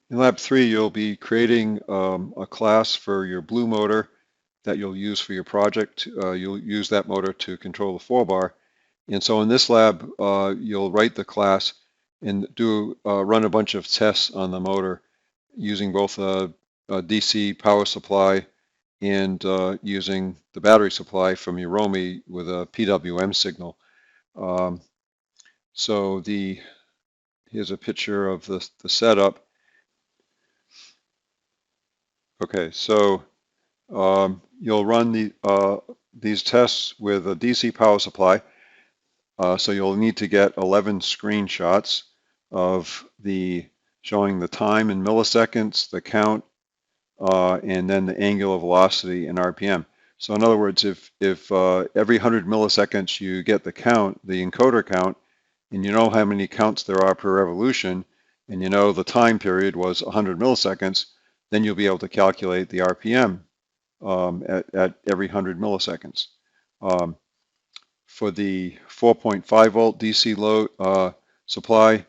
In Lab 3, you'll be creating a class for your blue motor that you'll use for your project. You'll use that motor to control the 4-bar. And so in this lab, you'll write the class and run a bunch of tests on the motor using both a DC power supply and using the battery supply from your Romy with a PWM signal. Um, so here's a picture of the setup. Okay, so you'll run these tests with a DC power supply. So you'll need to get 11 screenshots of showing the time in milliseconds, the count, and then the angular velocity in RPM. So in other words, if every 100 milliseconds you get the count, the encoder count, and you know how many counts there are per revolution, and you know the time period was 100 milliseconds, then you'll be able to calculate the RPM at every 100 milliseconds. For the 4.5 volt DC load supply,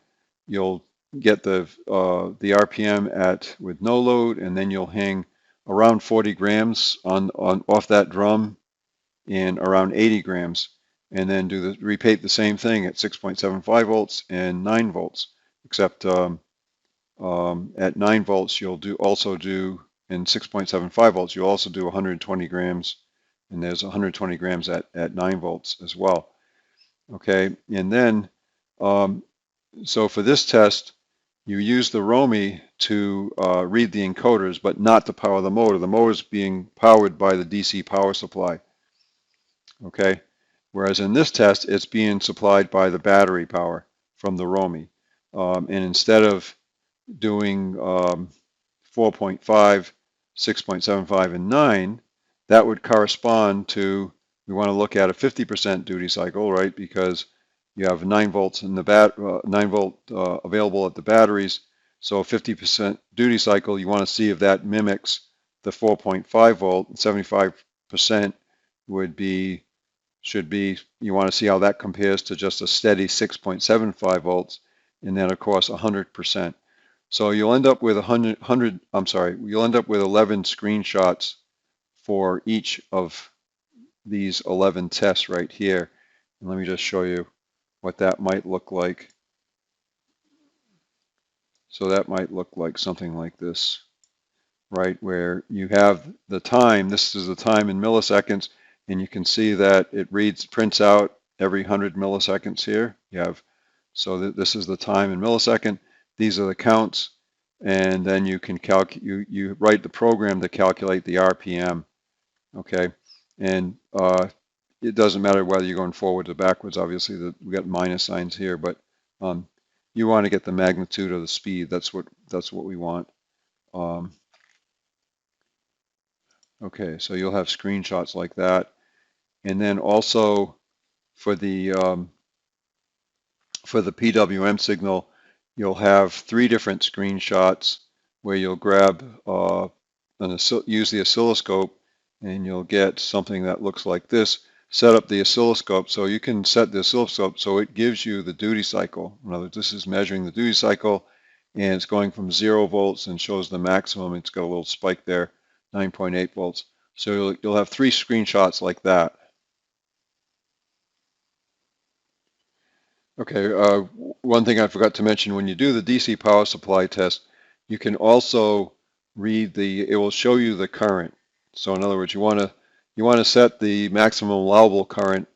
you'll get the RPM with no load, and then you'll hang around 40 grams on off that drum and around 80 grams, and then repeat the same thing at 6.75 volts and 9 volts, except at 9 volts you'll also do in 6.75 volts you'll also do 120 grams, and there's 120 grams at 9 volts as well. Okay, and then so for this test, you use the Romy to read the encoders, but not to power the motor. The motor is being powered by the DC power supply. Okay, whereas in this test, it's being supplied by the battery power from the Romy. And instead of doing 4.5, 6.75, and 9, that would correspond to, we want to look at a 50% duty cycle, right? Because you have 9 volts in the 9 volt available at the batteries. So a 50% duty cycle, you want to see if that mimics the 4.5 volt. 75% should be, you want to see how that compares to just a steady 6.75 volts. And then of course 100%. So you'll end up with you'll end up with 11 screenshots for each of these 11 tests right here. And let me just show you what that might look like. So that might look like something like this, right? Where you have the time, this is the time in milliseconds, and you can see that it prints out every 100 milliseconds here. So this is the time in millisecond. These are the counts, and then you can you write the program to calculate the RPM. Okay, and it doesn't matter whether you're going forward or backwards. Obviously, we got minus signs here, but you want to get the magnitude of the speed. That's what we want. Okay, so you'll have screenshots like that, and then also for the PWM signal, you'll have 3 different screenshots where you'll grab use the oscilloscope, and you'll get something that looks like this. Set up the oscilloscope, so you can set the oscilloscope so it gives you the duty cycle. In other words, this is measuring the duty cycle, and it's going from 0 volts and shows the maximum. It's got a little spike there, 9.8 volts. So you'll have 3 screenshots like that. Okay, one thing I forgot to mention, when you do the DC power supply test, you can also read it will show you the current. So in other words, you want to set the maximum allowable current,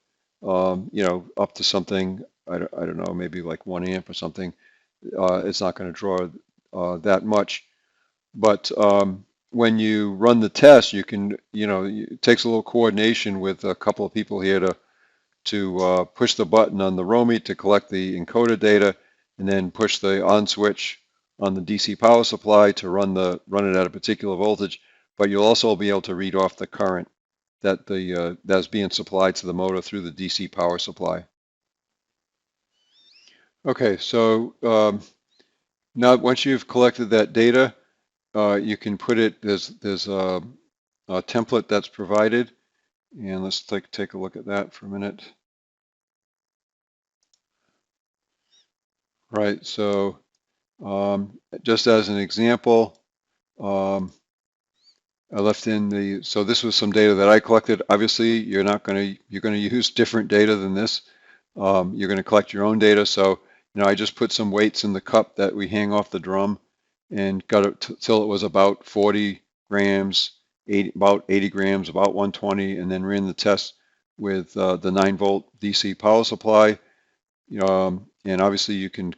up to something, I don't know, maybe like 1 amp or something. It's not going to draw that much. But when you run the test, you can, it takes a little coordination with a couple of people here to push the button on the Romy to collect the encoder data, and then push the on switch on the DC power supply to run it at a particular voltage. But you'll also be able to read off the current that's being supplied to the motor through the DC power supply. Okay, so now once you've collected that data, you can put it. There's a template that's provided, and let's take a look at that for a minute. Right, so Just as an example, I left in so this was some data that I collected. Obviously, you're going to use different data than this. You're going to collect your own data. So, I just put some weights in the cup that we hang off the drum and got it till it was about 40 grams, about 80 grams, about 120, and then ran the test with the 9-volt DC power supply. And obviously you can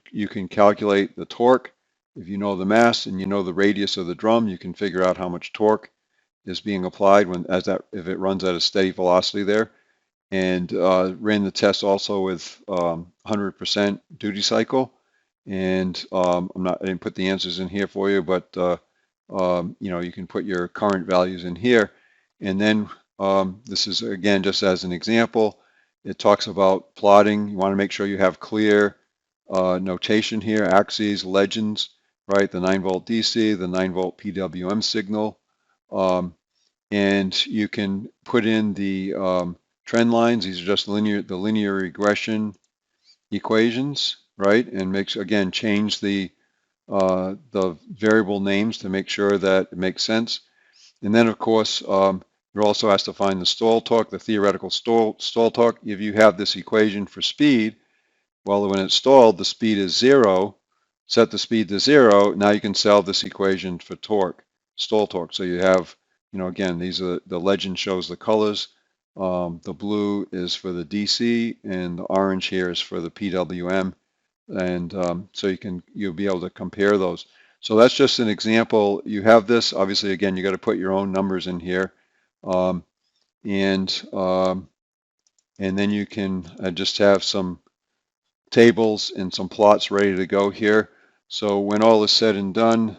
calculate the torque. If you know the mass and you know the radius of the drum, you can figure out how much torque is being applied if it runs at a steady velocity there. And ran the test also with 100% duty cycle. And I didn't put the answers in here for you, but you can put your current values in here. And then this is again just as an example. It talks about plotting. You want to make sure you have clear notation here, axes, legends, right? The 9-volt DC, the 9-volt PWM signal. And you can put in the trend lines. These are just the linear regression equations, right? And change the variable names to make sure that it makes sense. And then, of course, you're also asked to find the stall torque, the theoretical stall torque. If you have this equation for speed, well, when it's stalled, the speed is 0. Set the speed to 0. Now you can solve this equation for torque, stall torque. So you have, again, these are the legend shows the colors. The blue is for the DC, and the orange here is for the PWM. And so you'll be able to compare those. So that's just an example. You have this, obviously, again, you got to put your own numbers in here. And then you can just have some tables and some plots ready to go here. So when all is said and done,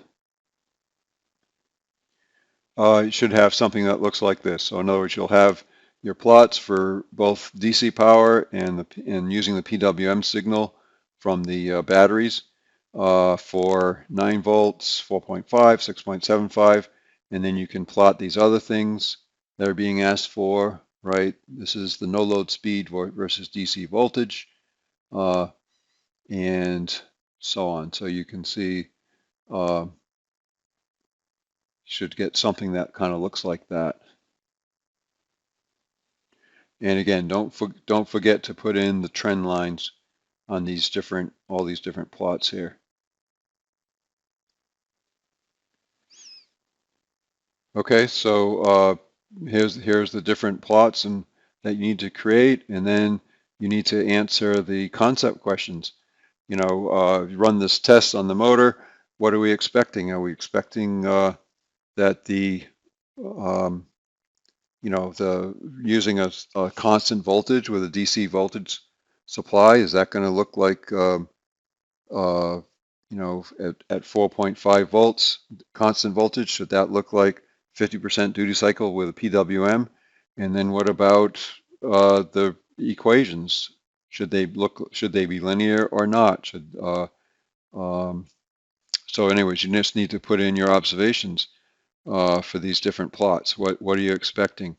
you should have something that looks like this. So in other words, you'll have your plots for both DC power and using the PWM signal from the batteries for 9 volts, 4.5, 6.75, and then you can plot these other things that are being asked for, right? This is the no load speed versus DC voltage, and so on. So you can see, should get something that kind of looks like that. And again, don't forget to put in the trend lines on all these different plots here. Okay, so here's the different plots that you need to create, and then you need to answer the concept questions. You run this test on the motor. What are we expecting? Are we expecting that using a constant voltage with a DC voltage supply, is that going to look like at 4.5 volts constant voltage? Should that look like 50% duty cycle with a PWM? And then what about the equations? Should they be linear or not? So anyways, you just need to put in your observations for these different plots. What are you expecting?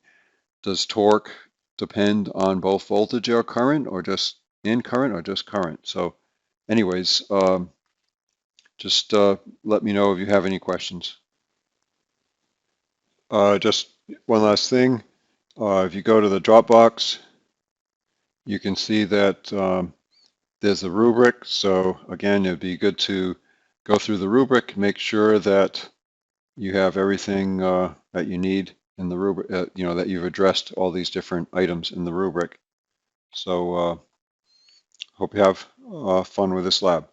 Does torque depend on both voltage or current, or just current? So anyways, just let me know if you have any questions. Just one last thing. If you go to the Dropbox, you can see that there's a rubric. So again, it'd be good to go through the rubric, make sure that you have everything that you need in the rubric, that you've addressed all these different items in the rubric. So hope you have fun with this lab.